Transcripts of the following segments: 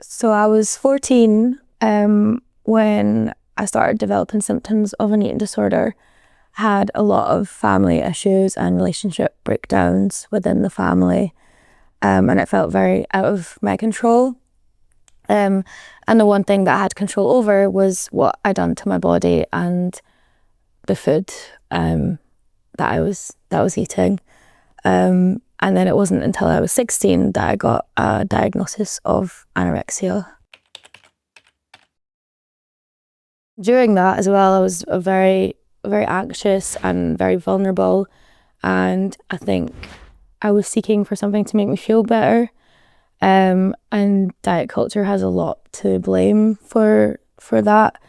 So I was 14 when I started developing symptoms of an eating disorder. I had a lot of family issues and relationship breakdowns within the family, and it felt very out of my control. And the one thing that I had control over was what I'd done to my body and the food that I was eating. And then it wasn't until I was 16 that I got a diagnosis of anorexia. During that as well, I was very anxious and very vulnerable, and I think I was seeking for something to make me feel better. And diet culture has a lot to blame for that.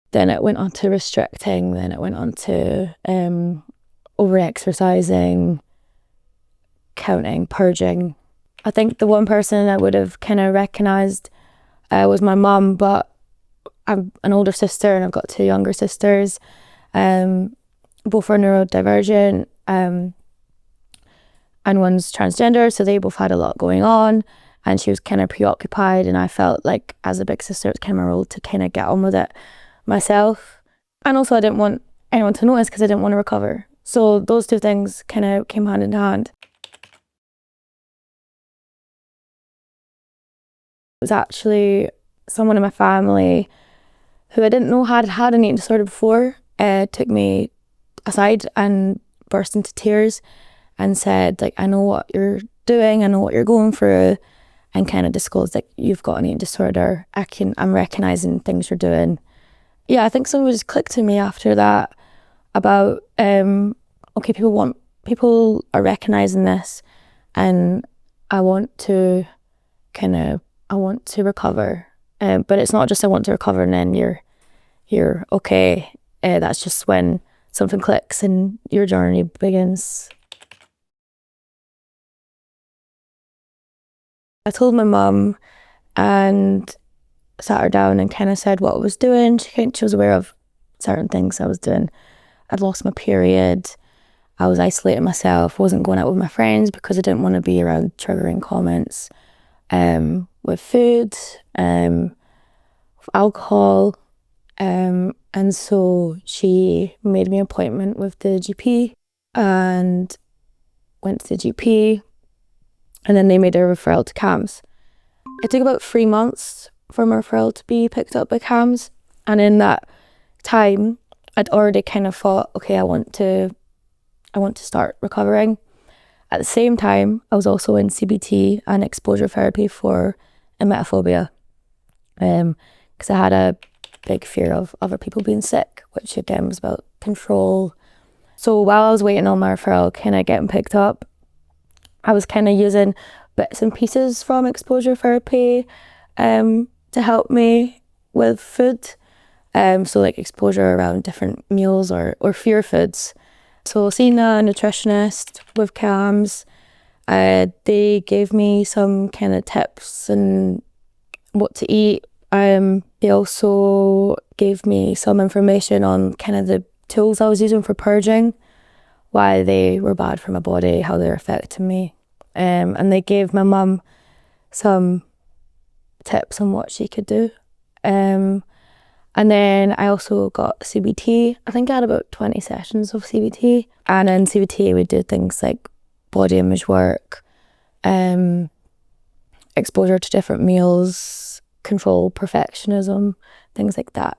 Then it went on to restricting, then it went on to over-exercising, counting, purging. I think the one person I would have kind of recognised was my mum, but I'm an older sister and I've got two younger sisters. Both are neurodivergent, and one's transgender, so they both had a lot going on, and she was kind of preoccupied, and I felt like as a big sister it was kind of my role to kind of get on with it myself. And also I didn't want anyone to notice because I didn't want to recover. So those two things kind of came hand in hand. It was actually someone in my family who I didn't know had an eating disorder before, took me aside and burst into tears and said, like, I know what you're doing, I know what you're going through, and kind of disclosed, like, you've got an eating disorder. I'm recognising things you're doing. Yeah, I think something just clicked to me after that about, okay, people are recognising this, and I want to recover. But it's not just I want to recover and then you're okay. That's just when something clicks and your journey begins. I told my mum and sat her down and kind of said what I was doing. She was aware of certain things I was doing. I'd lost my period. I was isolating myself. Wasn't going out with my friends because I didn't want to be around triggering comments. With food, with alcohol, and so she made me an appointment with the GP and went to the GP, and then they made a referral to CAMHS. It took about 3 months for my referral to be picked up by CAMHS, and in that time I'd already kind of thought, okay, I want to start recovering. At the same time, I was also in CBT and exposure therapy for emetophobia, because I had a big fear of other people being sick, which again was about control. So while I was waiting on my referral kind of getting picked up, I was kind of using bits and pieces from exposure therapy to help me with food. So like exposure around different meals or fear foods. So seeing a nutritionist with CAMHS, they gave me some kind of tips and what to eat. They also gave me some information on kind of the tools I was using for purging, why they were bad for my body, how they were affecting me. And they gave my mum some tips on what she could do. And then I also got CBT. I think I had about 20 sessions of CBT. And in CBT we did things like body image work, exposure to different meals, control perfectionism, things like that.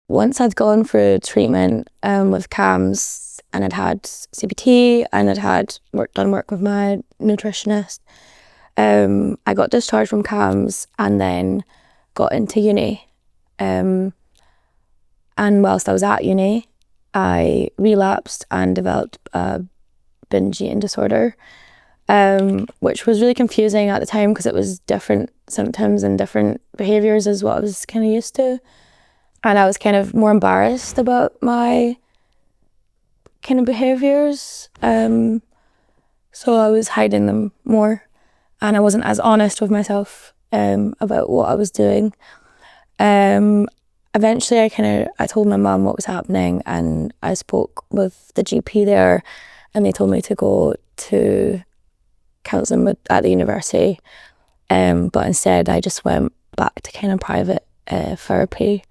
Once I'd gone through treatment with CAMHS, and I'd had CBT, and I'd had done work with my nutritionist, I got discharged from CAMHS and then got into uni. And whilst I was at uni, I relapsed and developed a binge eating disorder, which was really confusing at the time because it was different symptoms and different behaviours as what I was kind of used to. And I was kind of more embarrassed about my kind of behaviours. So I was hiding them more, and I wasn't as honest with myself about what I was doing. Eventually I told my mum what was happening, and I spoke with the GP there, and they told me to go to counselling at the university, but instead I just went back to kind of private therapy,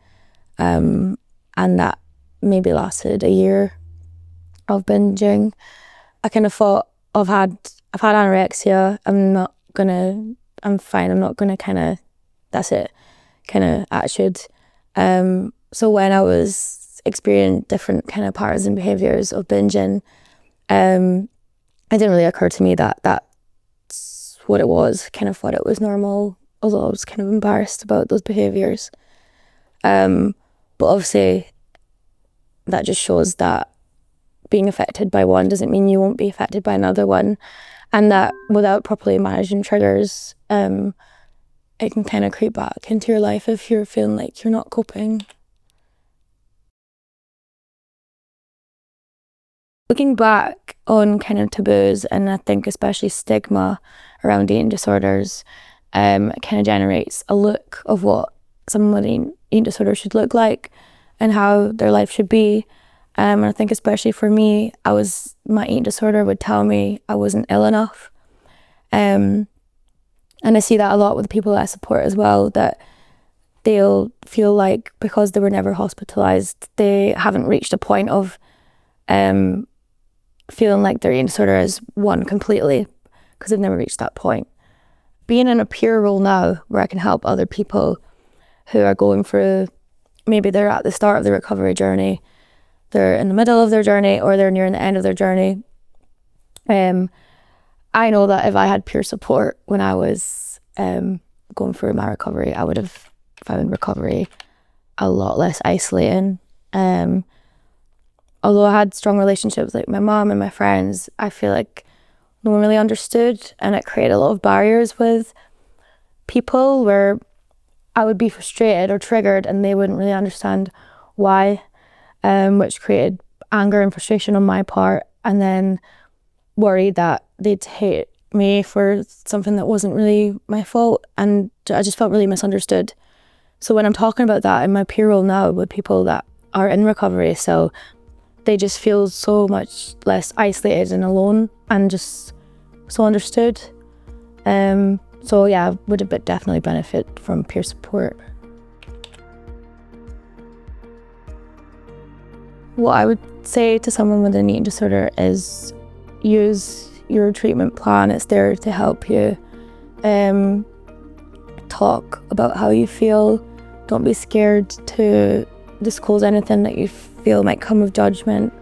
and that maybe lasted a year of binging. I kind of thought I've had anorexia. I'm fine. I'm not gonna kind of, that's it, kind of attitude. So when I was experiencing different kind of patterns and behaviours of binging, it didn't really occur to me that that's what it was. Kind of thought it was normal, although I was kind of embarrassed about those behaviours. But obviously that just shows that being affected by one doesn't mean you won't be affected by another one, and that without properly managing triggers, it can kind of creep back into your life if you're feeling like you're not coping. Looking back on kind of taboos, and I think especially stigma around eating disorders, it kind of generates a look of what someone with an eating disorder should look like and how their life should be. And I think especially for me, my eating disorder would tell me I wasn't ill enough. And I see that a lot with the people that I support as well, that they'll feel like because they were never hospitalised, they haven't reached a point of feeling like their eating disorder is won completely, because they've never reached that point. Being in a peer role now where I can help other people who are going through, maybe they're at the start of the recovery journey, they're in the middle of their journey, or they're nearing the end of their journey. I know that if I had peer support when I was going through my recovery, I would have found recovery a lot less isolating. Although I had strong relationships like my mom and my friends, I feel like no one really understood, and it created a lot of barriers with people where I would be frustrated or triggered and they wouldn't really understand why, which created anger and frustration on my part, and then worried that they'd hate me for something that wasn't really my fault, and I just felt really misunderstood. So when I'm talking about that in my peer role now with people that are in recovery, so they just feel so much less isolated and alone and just so understood. So yeah, I would definitely benefit from peer support. What I would say to someone with an eating disorder is use your treatment plan. It's there to help you. Talk about how you feel. Don't be scared to disclose anything that you feel might come with judgment.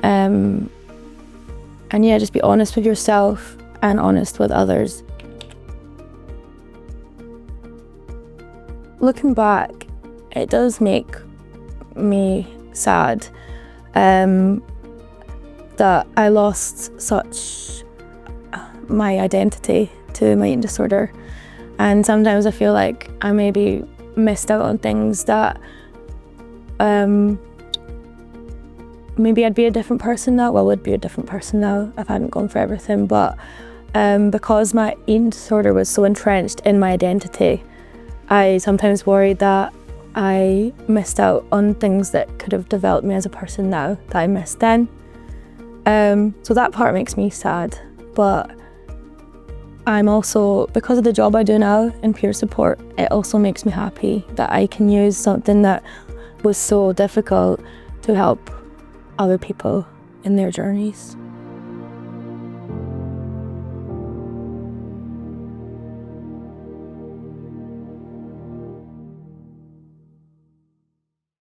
And yeah, just be honest with yourself and honest with others. Looking back, it does make me sad that I lost such my identity to my eating disorder, and sometimes I feel like I maybe missed out on things that maybe I'd be a different person now. Well, I would be a different person now if I hadn't gone for everything, but because my eating disorder was so entrenched in my identity, I sometimes worried that I missed out on things that could have developed me as a person now that I missed then. So that part makes me sad, but I'm also, because of the job I do now in peer support, it also makes me happy that I can use something that was so difficult to help other people in their journeys.